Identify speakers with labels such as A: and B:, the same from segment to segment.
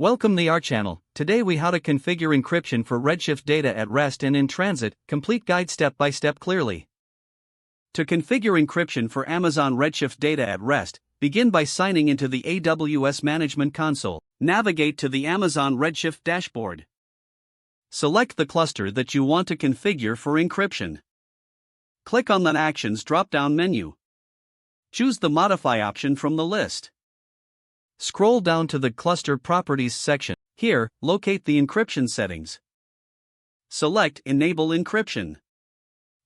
A: Welcome to our channel. Today we how to configure encryption for Redshift data at rest and in transit, complete guide step by step clearly. To configure encryption for Amazon Redshift data at rest, begin by signing into the AWS Management Console. Navigate to the Amazon Redshift dashboard. Select the cluster that you want to configure for encryption. Click on the Actions drop-down menu. Choose the Modify option from the list. Scroll down to the Cluster Properties section. Here, locate the encryption settings. Select Enable Encryption.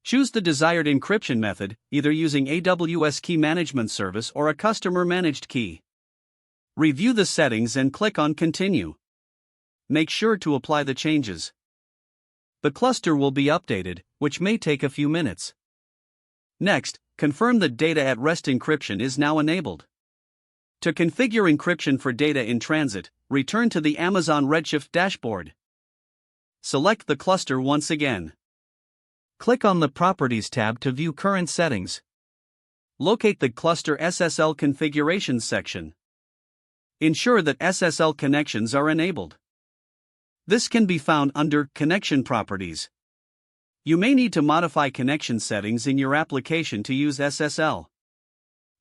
A: Choose the desired encryption method, either using AWS Key Management Service or a customer-managed key. Review the settings and click on Continue. Make sure to apply the changes. The cluster will be updated, which may take a few minutes. Next, confirm that data at rest encryption is now enabled. To configure encryption for data in transit, return to the Amazon Redshift dashboard. Select the cluster once again. Click on the Properties tab to view current settings. Locate the Cluster SSL Configurations section. Ensure that SSL connections are enabled. This can be found under Connection Properties. You may need to modify connection settings in your application to use SSL.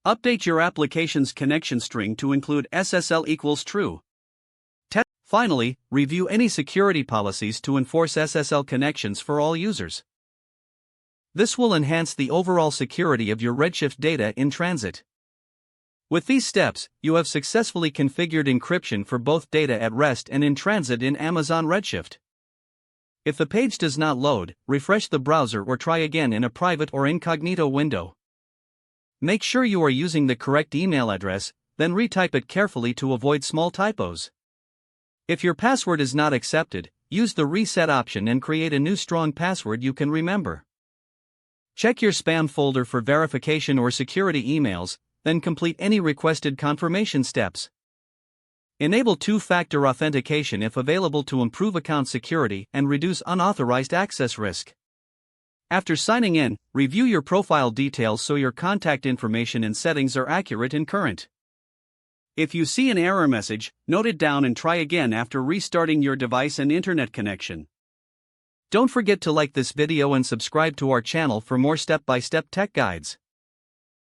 A: Update your application's connection string to include SSL equals true. Finally, review any security policies to enforce SSL connections for all users. This will enhance the overall security of your Redshift data in transit. With these steps, you have successfully configured encryption for both data at rest and in transit in Amazon Redshift. If the page does not load, refresh the browser or try again in a private or incognito window. Make sure you are using the correct email address, then retype it carefully to avoid small typos. If your password is not accepted, use the reset option and create a new strong password you can remember. Check your spam folder for verification or security emails, then complete any requested confirmation steps. Enable two-factor authentication if available to improve account security and reduce unauthorized access risk. After signing in, review your profile details so your contact information and settings are accurate and current. If you see an error message, note it down and try again after restarting your device and internet connection. Don't forget to like this video and subscribe to our channel for more step-by-step tech guides.